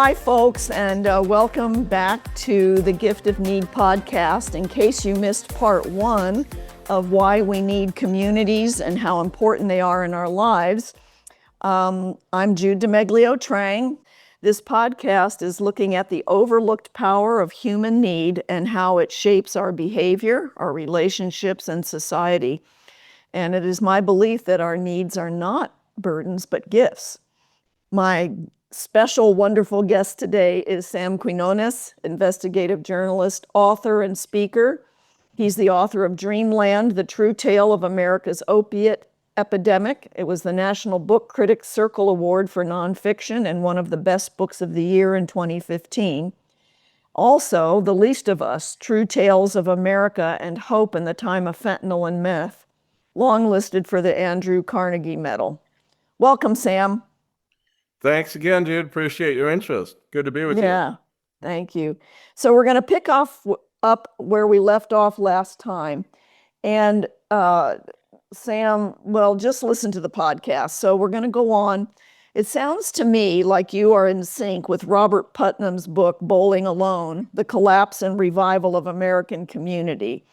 Hi, folks, and welcome back to the Gift of Need podcast. In case you missed part one of why we need communities and how important they are in our lives, I'm Jude DeMeglio-Trang. This podcast is looking at the overlooked power of human need and how it shapes our behavior, our relationships, and society. And it is my belief that our needs are not burdens, but gifts. My special, wonderful guest today is Sam Quinones, investigative journalist, author, and speaker. He's the author of Dreamland, The True Tale of America's Opiate Epidemic. It was the National Book Critics Circle Award for Nonfiction and one of the best books of the year in 2015. Also, The Least of Us, True Tales of America and Hope in the Time of Fentanyl and Meth, long listed for the Andrew Carnegie Medal. Welcome, Sam. Thanks again, Jude. Appreciate your interest. Good to be with you. Yeah, thank you. So we're going to pick up where we left off last time. And Sam, well, just listen to the podcast. So we're going to go on. It sounds to me like you are in sync with Robert Putnam's book, Bowling Alone, The Collapse and Revival of American Community.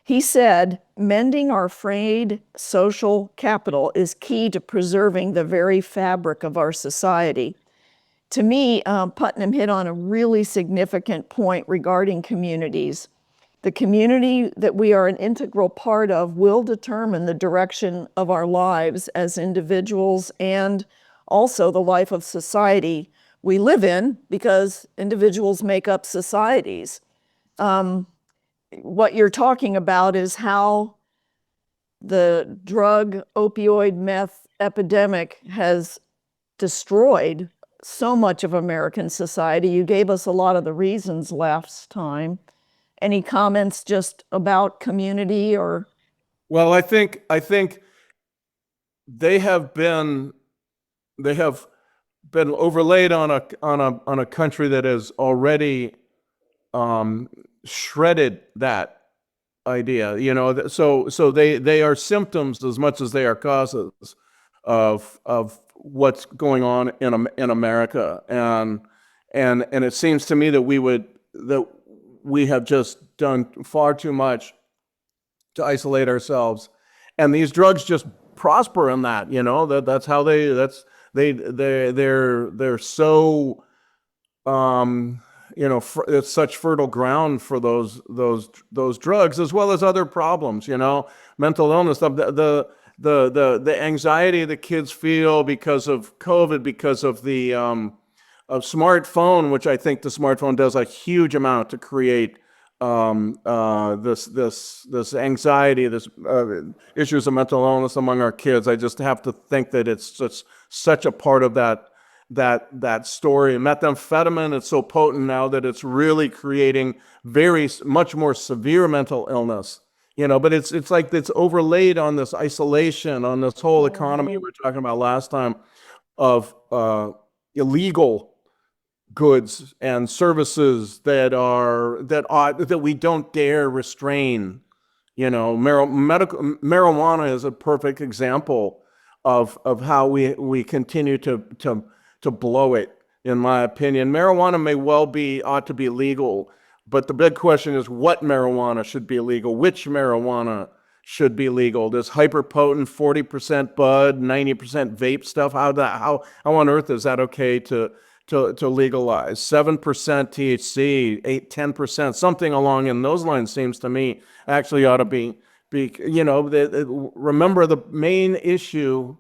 He said, mending our frayed social capital is key to preserving the very fabric of our society. To me, Putnam hit on a really significant point regarding communities. The community that we are an integral part of will determine the direction of our lives as individuals and also the life of society we live in, because individuals make up societies. What you're talking about is how the drug, opioid, meth epidemic has destroyed so much of American society. You gave us a lot of the reasons last time. Any comments just about community or? Well, I think they have been overlaid on a country that has already shredded that idea, so they are symptoms as much as they are causes of what's going on in America, and it seems to me that we have just done far too much to isolate ourselves, and these drugs just prosper in that, that's how they're so it's such fertile ground for those drugs, as well as other problems, mental illness stuff, the anxiety that kids feel because of COVID, because of the of smartphone, which I think the smartphone does a huge amount to create this anxiety, this issues of mental illness among our kids. I just have to think that it's such a part of that story. Methamphetamine is so potent now that it's really creating much more severe mental illness, but it's like it's overlaid on this isolation, on this whole economy we were talking about last time of illegal goods and services that we don't dare restrain. Marijuana is a perfect example of how we continue to blow it, in my opinion. Marijuana ought to be legal, but the big question is what marijuana should be legal, which marijuana should be legal. This hyper-potent 40% bud, 90% vape stuff, how on earth is that okay to legalize? 7% THC, 10%, something along in those lines seems to me actually ought to be remember the main issue.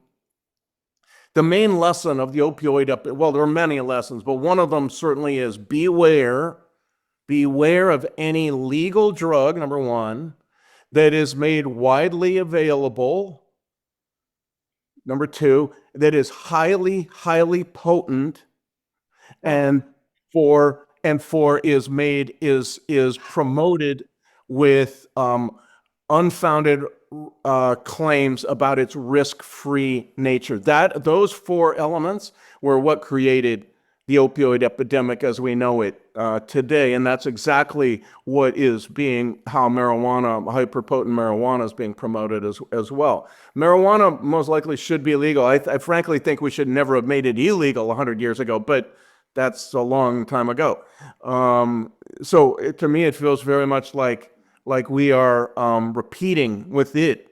The main lesson of the opioid, well, there are many lessons, but one of them certainly is beware of any legal drug, number one, that is made widely available. Number two, that is highly, highly potent, and is promoted with unfounded claims about its risk-free nature. Those four elements were what created the opioid epidemic as we know it today, and that's exactly how marijuana, hyper-potent marijuana, is being promoted as well. Marijuana most likely should be illegal. I frankly think we should never have made it illegal 100 years ago, but that's a long time ago. So to me, it feels very much like we are repeating with it,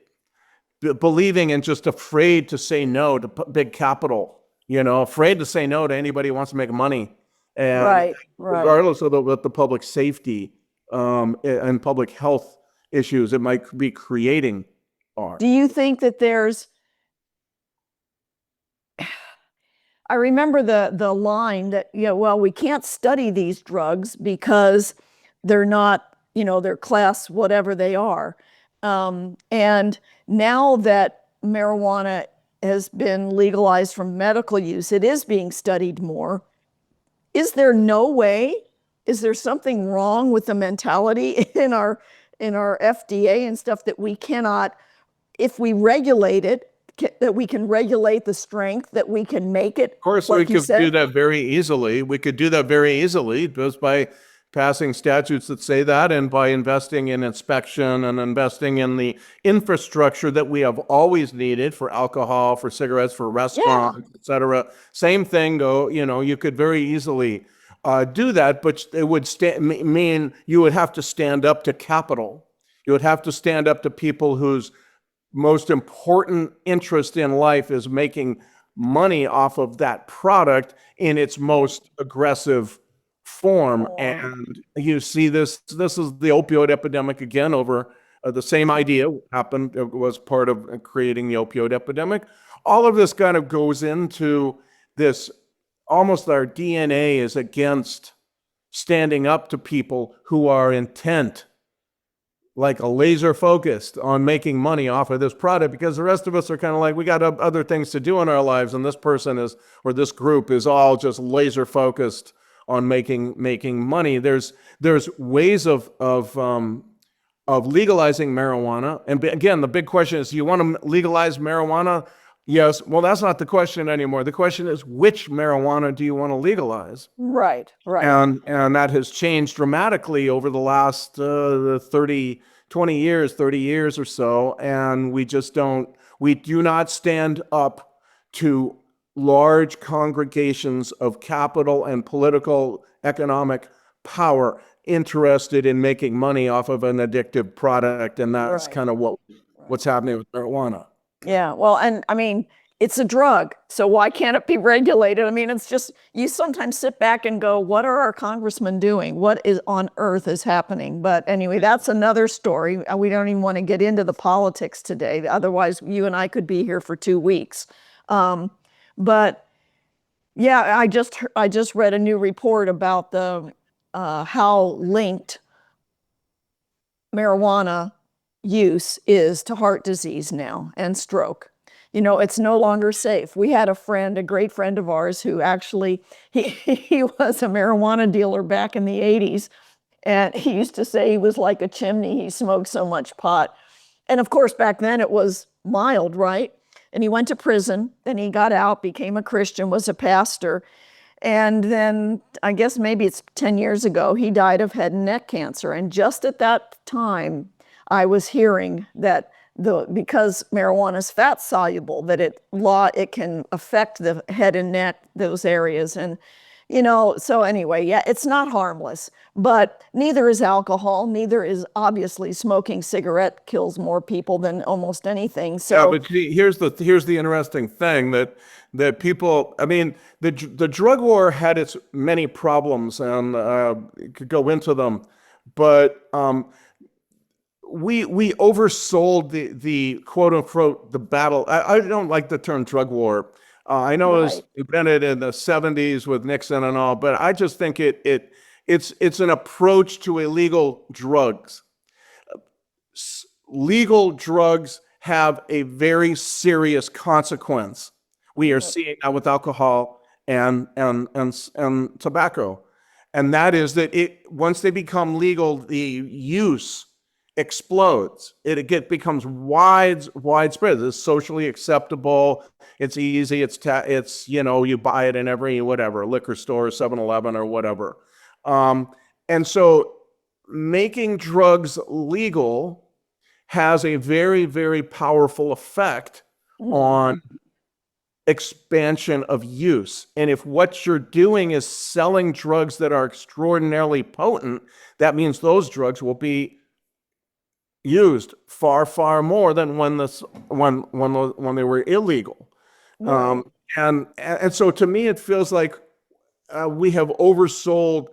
believing and just afraid to say no to big capital, afraid to say no to anybody who wants to make money. And Right, right. regardless of what the public safety and public health issues it might be creating are. Do you think that there's, I remember the line that, well, we can't study these drugs because they're not, they're class whatever they are. And now that marijuana has been legalized for medical use, it is being studied more. Is there no way? Is there something wrong with the mentality in our FDA and stuff that we cannot, if we regulate it, that we can regulate the strength, that we can make it, Of course, we like you could do said? that very easily. We could do that very easily just by passing statutes that say that and by investing in inspection and investing in the infrastructure that we have always needed for alcohol, for cigarettes, for restaurants, et cetera. Same thing, though, you could very easily do that, but it would mean you would have to stand up to capital. You would have to stand up to people whose most important interest in life is making money off of that product in its most aggressive form. And you see this is the opioid epidemic again over the same idea happened. It was part of creating the opioid epidemic. All of this kind of goes into this, almost our DNA is against standing up to people who are intent, like a laser focused on making money off of this product, because the rest of us are kind of like, we got other things to do in our lives. And this person is, or this group is all just laser focused on making money. There's ways of legalizing marijuana. And again, the big question is, do you want to legalize marijuana? Yes. Well, that's not the question anymore. The question is, which marijuana do you want to legalize? Right, right. And that has changed dramatically over the last 30 years or so. And we do not stand up to large congregations of capital and political economic power interested in making money off of an addictive product. And that's Right. kind of what's happening with marijuana. Yeah, well, and I mean, it's a drug, so why can't it be regulated? I mean, it's just, you sometimes sit back and go, what are our congressmen doing? What is on earth is happening? But anyway, that's another story. We don't even want to get into the politics today. Otherwise, you and I could be here for 2 weeks. But yeah, I just read a new report about the how linked marijuana use is to heart disease now and stroke. It's no longer safe. We had a great friend of ours who actually, he was a marijuana dealer back in the 80s. And he used to say he was like a chimney. He smoked so much pot. And of course, back then it was mild, right? And he went to prison, then he got out, became a Christian, was a pastor. And then I guess maybe it's 10 years ago, he died of head and neck cancer. And just at that time, I was hearing that because marijuana is fat soluble, that it can affect the head and neck, those areas. And, so anyway, yeah, it's not harmless, but neither is alcohol, neither is, obviously, smoking cigarette kills more people than almost anything. So yeah, but here's the interesting thing that people, I mean, the drug war had its many problems, and could go into them, but we oversold the quote unquote the battle. I don't like the term drug war. I know it was invented in the 70s with Nixon and all, but I just think it's an approach to illegal drugs. Legal drugs have a very serious consequence. We are seeing that with alcohol and tobacco, and that is that once they become legal, the use explodes. It becomes widespread. It's socially acceptable. It's easy. It's you buy it in every whatever liquor store, 7-Eleven or whatever. And so making drugs legal has a very, very powerful effect on expansion of use. And if what you're doing is selling drugs that are extraordinarily potent, that means those drugs will be used far, far more than when they were illegal. Right. And so to me, it feels like we have oversold.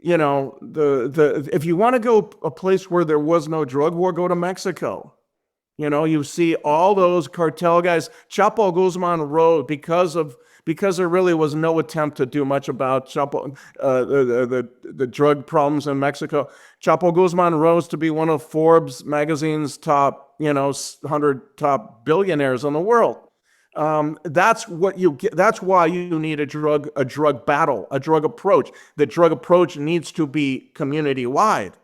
If you want to go a place where there was no drug war, go to Mexico. You see all those cartel guys. Chapo Guzman rose because there really was no attempt to do much about Chapo, the drug problems in Mexico. Chapo Guzman rose to be one of Forbes magazine's top, 100 top billionaires in the world. That's what you get. That's why you need a drug battle, a drug approach. The drug approach needs to be community wide.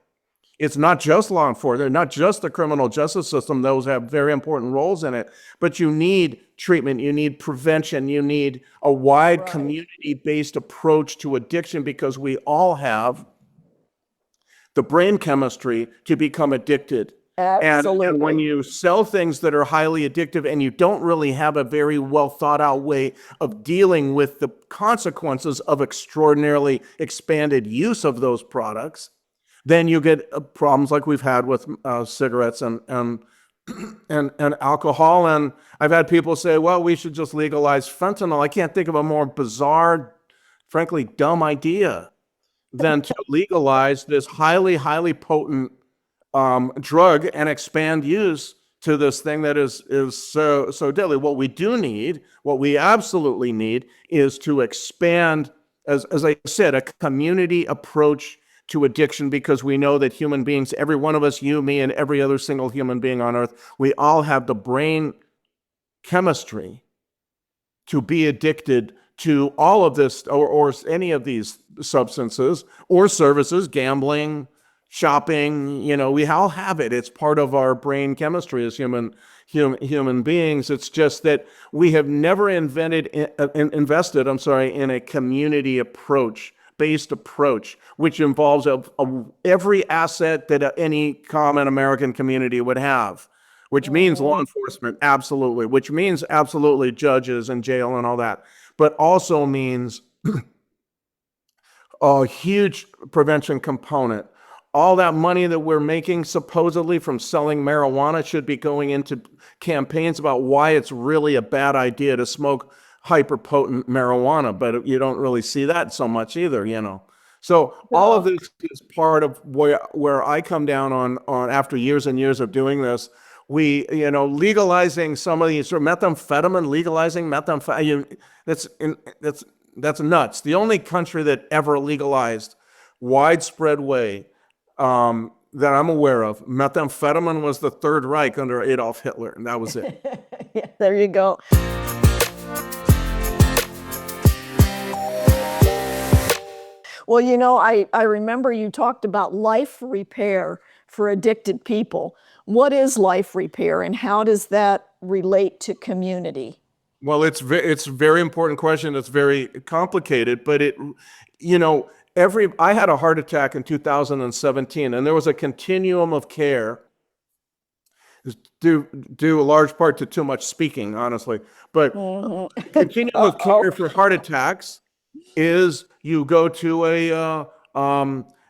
It's not just law enforcement, not just the criminal justice system. Those have very important roles in it. But you need treatment, you need prevention, you need a wide Right. community-based approach to addiction because we all have the brain chemistry to become addicted. Absolutely. And when you sell things that are highly addictive and you don't really have a very well thought out way of dealing with the consequences of extraordinarily expanded use of those products, then you get problems like we've had with cigarettes and alcohol. And I've had people say, well, we should just legalize fentanyl. I can't think of a more bizarre, frankly, dumb idea than to legalize this highly, highly potent drug and expand use to this thing that is so deadly. What we absolutely need is to expand, as I said, a community approach to addiction, because we know that human beings, every one of us, you, me, and every other single human being on earth, we all have the brain chemistry to be addicted to all of this or any of these substances or services, gambling, shopping. We all have it. It's part of our brain chemistry as human beings. It's just that we have never invested in a community based approach, which involves every asset that any common American community would have, which means law enforcement, absolutely, which means absolutely judges and jail and all that, but also means a huge prevention component. All that money that we're making supposedly from selling marijuana should be going into campaigns about why it's really a bad idea to smoke hyper-potent marijuana, but you don't really see that so much either, So all of this is part of where I come down on after years and years of doing this. We, legalizing some of these, sort of methamphetamine, legalizing methamphetamine, that's nuts. The only country that ever legalized widespread way that I'm aware of, methamphetamine was the Third Reich under Adolf Hitler, and that was it. Yeah, there you go. Well, I remember you talked about life repair for addicted people. What is life repair, and how does that relate to community? Well, it's a very important question. It's very complicated, but I had a heart attack in 2017, and there was a continuum of care due a large part to too much speaking, honestly. But continuum of care for heart attacks is you go to a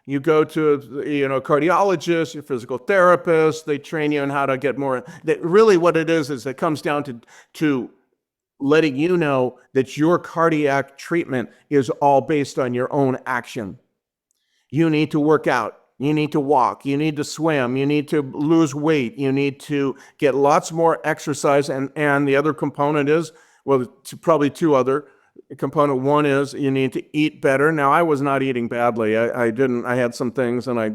cardiologist, your physical therapist. They train you on how to get more. Really, what it is it comes down to letting you know that your cardiac treatment is all based on your own action. You need to work out. You need to walk. You need to swim. You need to lose weight. You need to get lots more exercise. And the other component is, well, probably two other component. One is you need to eat better. Now, I was not eating badly. I had some things and I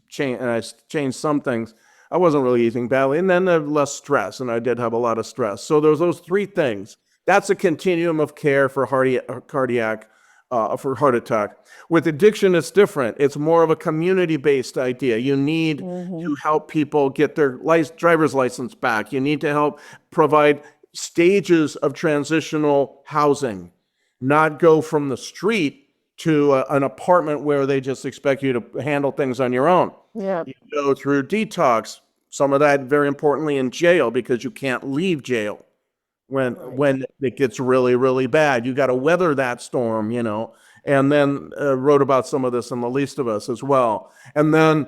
changed some things. I wasn't really eating badly. And then less stress, and I did have a lot of stress. So there's those three things. That's a continuum of care for for heart attack. With addiction, it's different. It's more of a community-based idea. You need to help people get their driver's license back. You need to help provide stages of transitional housing, not go from the street to an apartment where they just expect you to handle things on your own. Yeah. You go through detox, some of that very importantly in jail, because you can't leave jail. Right. when it gets really, really bad. You got to weather that storm, and then wrote about some of this in The Least of Us as well. And then,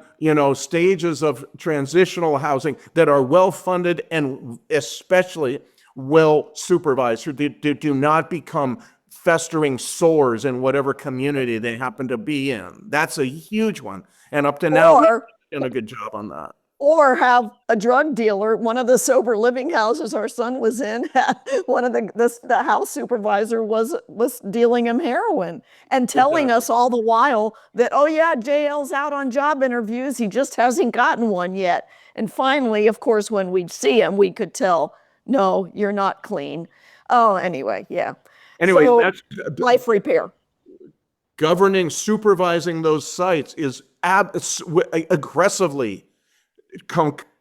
stages of transitional housing that are well funded and especially well supervised, so do not become festering sores in whatever community they happen to be in. That's a huge one. And up to now, we've Or done a good job on that. or have a drug dealer. One of the sober living houses our son was in, one of the house supervisor was dealing him heroin and telling Exactly. us all the while that, oh yeah, JL's out on job interviews, he just hasn't gotten one yet. And finally, of course, when we'd see him, we could tell, no, you're not clean. Oh, anyway, yeah. Anyway, So that's life repair. governing, supervising those sites is aggressively,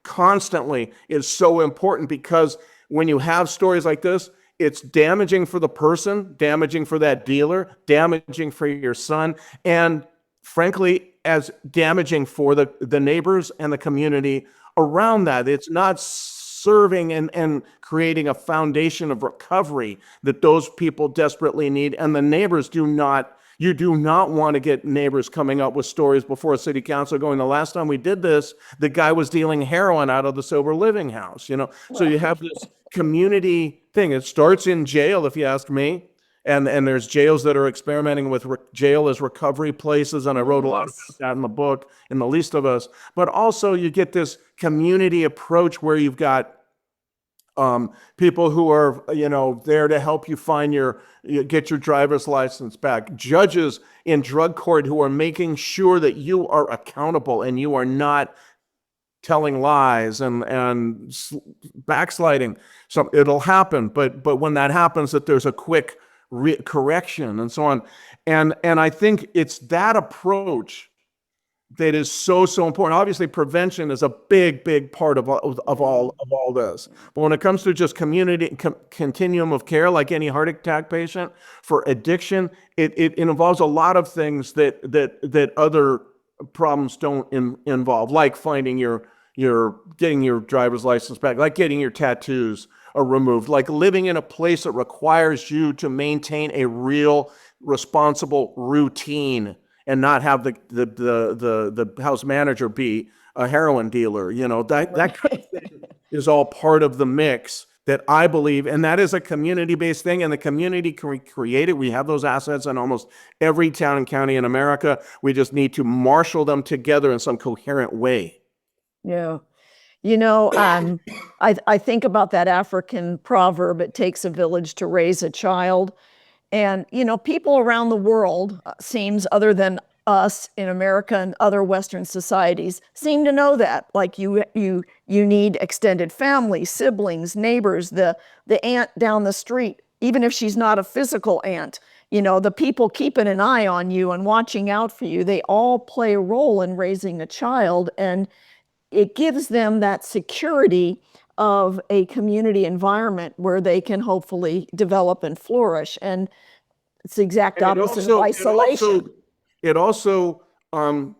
constantly is so important, because when you have stories like this, it's damaging for the person, damaging for that dealer, damaging for your son, and frankly, as damaging for the neighbors and the community around that. It's not serving and creating a foundation of recovery that those people desperately need. And the neighbors you do not want to get neighbors coming up with stories before a city council going, the last time we did this, the guy was dealing heroin out of the sober living house. So you have this community thing. It starts in jail, if you ask me. And there's jails that are experimenting with jail as recovery places. And I wrote a lot about Yes. that in the book, in The Least of Us. But also you get this community approach where you've got people who are, there to help you get your driver's license back. Judges in drug court who are making sure that you are accountable and you are not telling lies and backsliding. So it'll happen, but when that happens, that there's a quick correction and so on. And I think it's that approach that is so important. Obviously, prevention is a big part of all this. But when it comes to just community continuum of care, like any heart attack patient, for addiction, it involves a lot of things that other problems don't involve, like finding getting your driver's license back, like getting your tattoos removed, like living in a place that requires you to maintain a real responsible routine and not have the house manager be a heroin dealer. That kind of thing is all part of the mix that I believe, and that is a community-based thing, and the community can create it. We have those assets in almost every town and county in America. We just need to marshal them together in some coherent way. Yeah. I think about that African proverb, it takes a village to raise a child. And, people around the world, seems, other than us in America and other Western societies, seem to know that. Like you need extended family, siblings, neighbors, the aunt down the street, even if she's not a physical aunt. The people keeping an eye on you and watching out for you, they all play a role in raising a child. And it gives them that security of a community environment where they can hopefully develop and flourish. And it's the exact And opposite of isolation. it also, I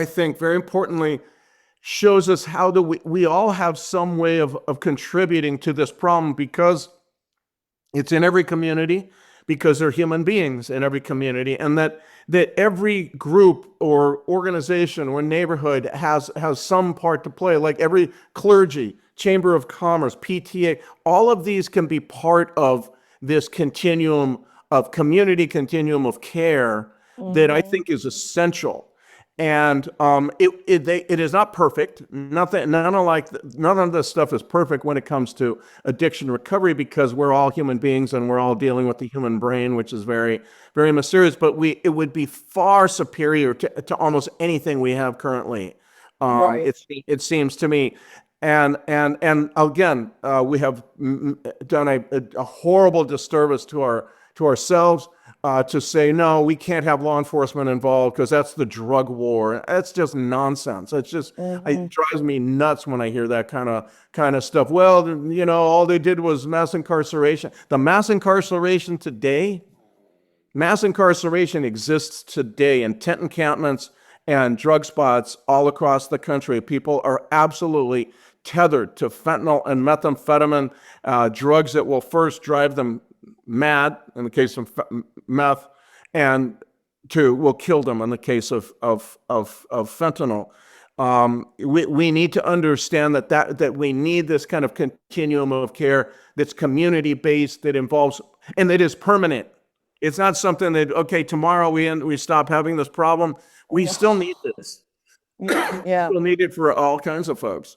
think, very importantly, shows us how we all have some way of contributing to this problem, because it's in every community, because they're human beings in every community, and that every group or organization or neighborhood has some part to play. Like every clergy, chamber of commerce, PTA, all of these can be part of this continuum of community, continuum of care that I Mm-hmm. think is essential. And it is not perfect. None of this stuff is perfect when it comes to addiction recovery, because we're all human beings and we're all dealing with the human brain, which is very, very mysterious. But it would be far superior to almost anything we have currently. Right. It seems to me. And again, we have done a horrible disservice to ourselves, to say, no, we can't have law enforcement involved because that's the drug war. That's just nonsense. Mm-hmm. It drives me nuts when I hear that kind of stuff. Well, all they did was mass incarceration. Mass incarceration exists today in tent encampments and drug spots all across the country. People are absolutely tethered to fentanyl and methamphetamine, drugs that will first drive them mad in the case of meth, and will kill them in the case of fentanyl. We need to understand that we need this kind of continuum of care that's community-based, that involves, and that is permanent. It's not something that, okay, tomorrow we stop having this problem. We still need this. Yeah. Still need it for all kinds of folks.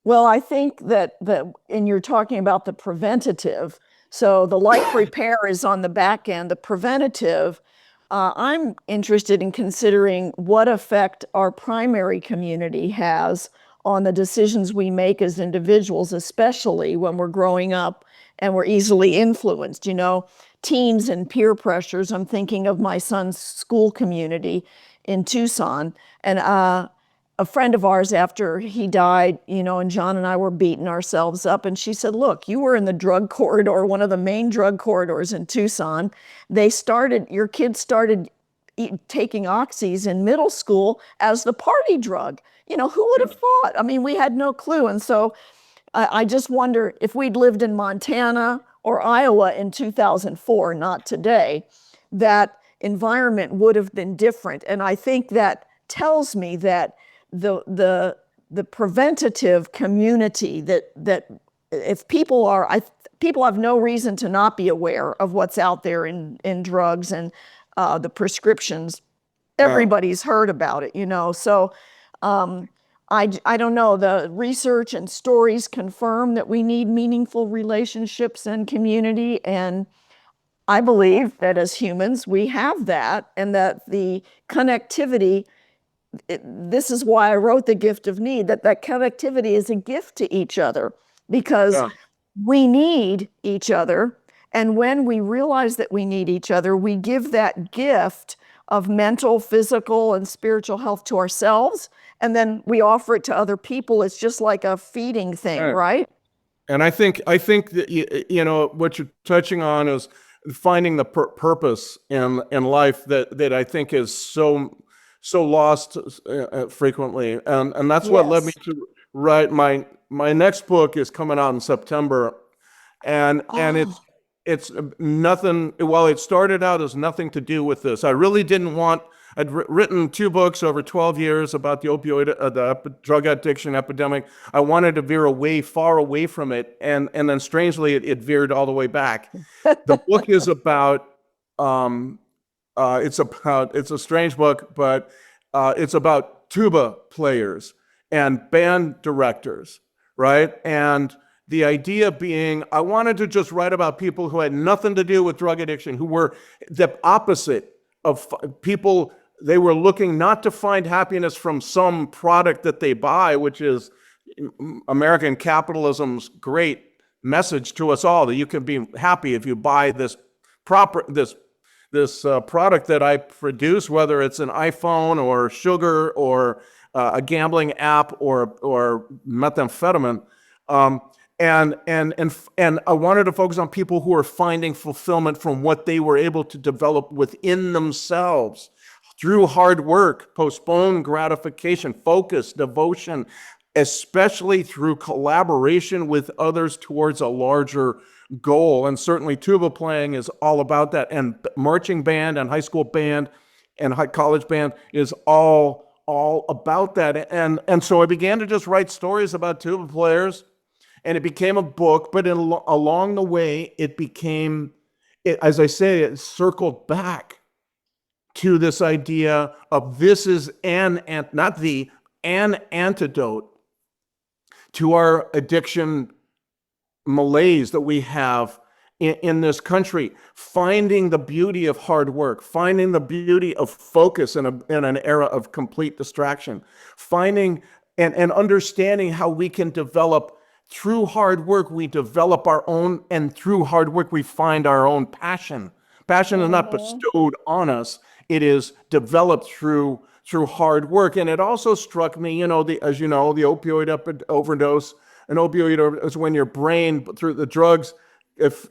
Well, I think and you're talking about the preventative. So the life repair is on the back end. The preventative, I'm interested in considering what effect our primary community has on the decisions we make as individuals, especially when we're growing up and we're easily influenced. Teens and peer pressures. I'm thinking of my son's school community in Tucson. And a friend of ours, after he died, and John and I were beating ourselves up, and she said, look, you were in the drug corridor, one of the main drug corridors in Tucson. Your kids started taking oxys in middle school as the party drug. Who would have thought? I mean, we had no clue. And so I just wonder if we'd lived in Montana or Iowa in 2004, not today, that environment would have been different. And I think that tells me that the preventative community, that if people have no reason to not be aware of what's out there in drugs and the prescriptions. Everybody's heard about it, So I don't know. The research and stories confirm that we need meaningful relationships and community, and I believe that as humans we have that, and that the connectivity. This is why I wrote The Gift of Need, that connectivity is a gift to each other, because we need each other. And when we realize that we need each other, we give that gift of mental, physical, and spiritual health to ourselves, and then we offer it to other people. It's just like a feeding thing, right? And I think that what you're touching on is finding the purpose in life that I think is so lost frequently, and that's what led me to write my next book. Is coming out in September, and it's nothing. Well, it started out as nothing to do with this. I really didn't want. I'd written 2 books over 12 years about the drug addiction epidemic. I wanted to veer far away from it, and then strangely it veered all the way back. The book is about. It's a strange book, but it's about tuba players and band directors, right? And the idea being, I wanted to just write about people who had nothing to do with drug addiction, who were the opposite of people. They were looking not to find happiness from some product that they buy, which is American capitalism's great message to us all, that you can be happy if you buy this product that I produce, whether it's an iPhone or sugar or a gambling app or methamphetamine. And I wanted to focus on people who are finding fulfillment from what they were able to develop within themselves through hard work, postponed gratification, focus, devotion, especially through collaboration with others towards a larger goal. And certainly tuba playing is all about that. And marching band and high school band and college band is all about that. And so I began to just write stories about tuba players, and it became a book. But along the way, it became, as I say, it circled back to this idea of this is an antidote to our addiction malaise that we have in this country, finding the beauty of hard work, finding the beauty of focus in an era of complete distraction, finding and understanding how we can develop through hard work. We develop our own, and through hard work we find our own passion. Passion is not bestowed on us; it is developed through hard work. And it also struck me, the opioid overdose. An opioid is when your brain, through the drugs,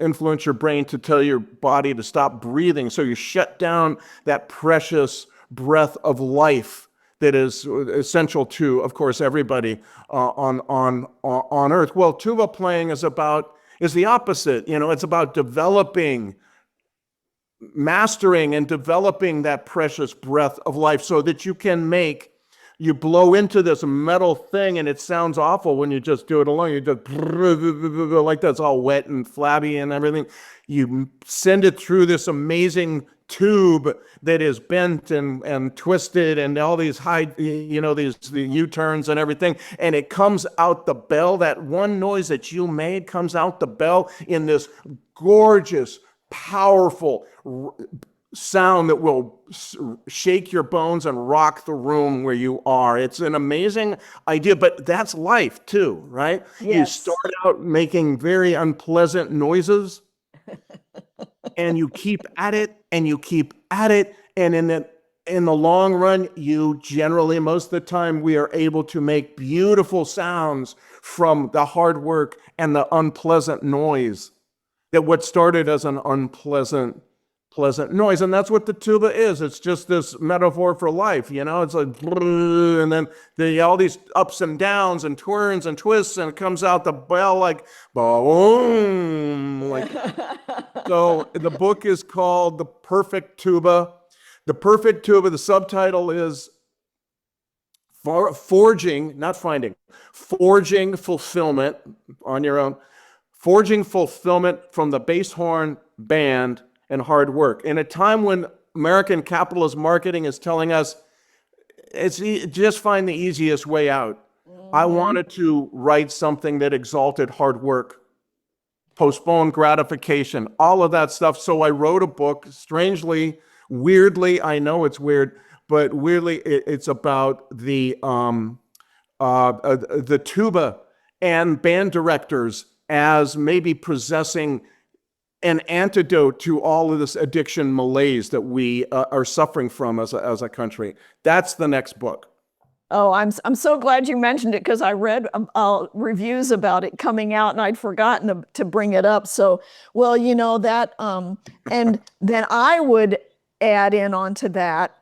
influence your brain to tell your body to stop breathing. So you shut down that precious breath of life that is essential to, of course, everybody on Earth. Well, tuba playing is the opposite. It's about mastering and developing that precious breath of life so that you blow into this metal thing, and it sounds awful when you just do it alone. You just like that's all wet and flabby and everything. You send it through this amazing tube that is bent and twisted and all these the U-turns and everything, and it comes out the bell. That one noise that you made comes out the bell in this gorgeous, powerful sound that will shake your bones and rock the room where you are. It's an amazing idea, but that's life too, right? Yes. You start out making very unpleasant noises and you keep at it and you keep at it. And in the long run, you generally, most of the time, we are able to make beautiful sounds from the hard work and the unpleasant noise. That what started as an unpleasant noise, and that's what the tuba is. It's just this metaphor for life, It's like, and then all these ups and downs and turns and twists, and it comes out the bell like boom. So the book is called The Perfect Tuba. The Perfect Tuba. The subtitle is Forging Fulfillment on your own. Forging fulfillment from the bass horn, band, and hard work. In a time when American capitalist marketing is telling us just find the easiest way out, I wanted to write something that exalted hard work, postponed gratification, all of that stuff. So I wrote a book, strangely, weirdly, I know it's weird, but weirdly, it's about the tuba and band directors as maybe possessing an antidote to all of this addiction malaise that we are suffering from as a country. That's the next book. Oh, I'm so glad you mentioned it, because I read reviews about it coming out and I'd forgotten to bring it up. So, well, that, and then I would add in onto that,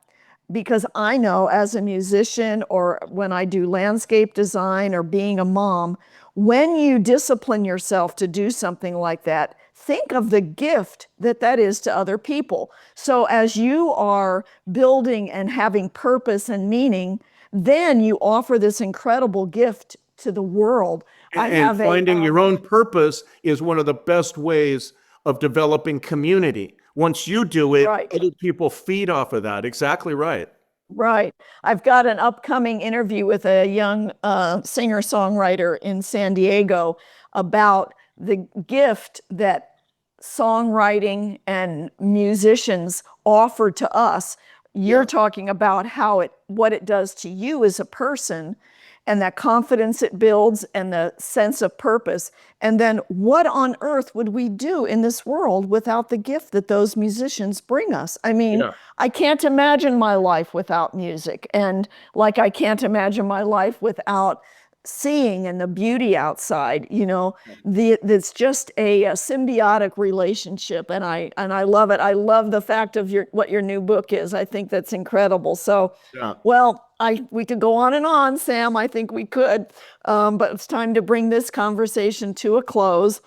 because I know as a musician or when I do landscape design or being a mom, when you discipline yourself to do something like that, think of the gift that is to other people. So as you are building and having purpose and meaning, then you offer this incredible gift to the world. And finding your own purpose is one of the best ways of developing community. Once you do it, right, other people feed off of that. Exactly right. Right. I've got an upcoming interview with a young singer-songwriter in San Diego about the gift that songwriting and musicians offer to us. You're talking about what it does to you as a person, and that confidence it builds and the sense of purpose. And then what on earth would we do in this world without the gift that those musicians bring us? I mean, I can't imagine my life without music. And like I can't imagine my life without seeing and the beauty outside, it's just a symbiotic relationship, and I love it. I love the fact of what your new book is. I think that's incredible. So, well, we could go on and on, Sam. I think we could, but it's time to bring this conversation to a close.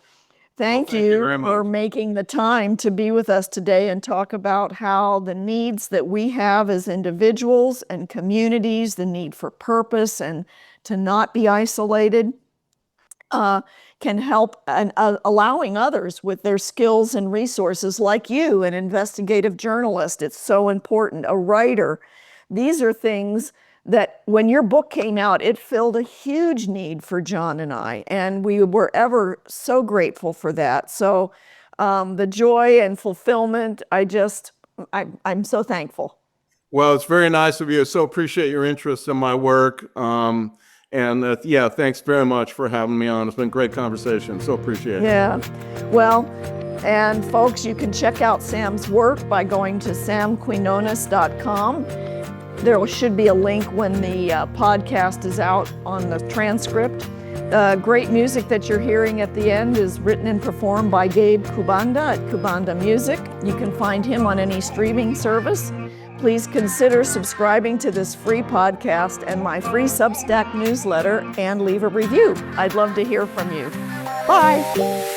Thank you for making the time to be with us today and talk about how the needs that we have as individuals and communities, the need for purpose and to not be isolated, can help, and allowing others with their skills and resources, like you, an investigative journalist. It's so important, a writer. These are things that when your book came out, it filled a huge need for John and I, and we were ever so grateful for that. So the joy and fulfillment, I'm so thankful. Well, it's very nice of you. I so appreciate your interest in my work. Thanks very much for having me on. It's been a great conversation. So appreciate it. Yeah. Well, and folks, you can check out Sam's work by going to samquinones.com. There should be a link when the podcast is out on the transcript. Great music that you're hearing at the end is written and performed by Gabe Kubanda at Kubanda Music. You can find him on any streaming service. Please consider subscribing to this free podcast and my free Substack newsletter and leave a review. I'd love to hear from you. Bye.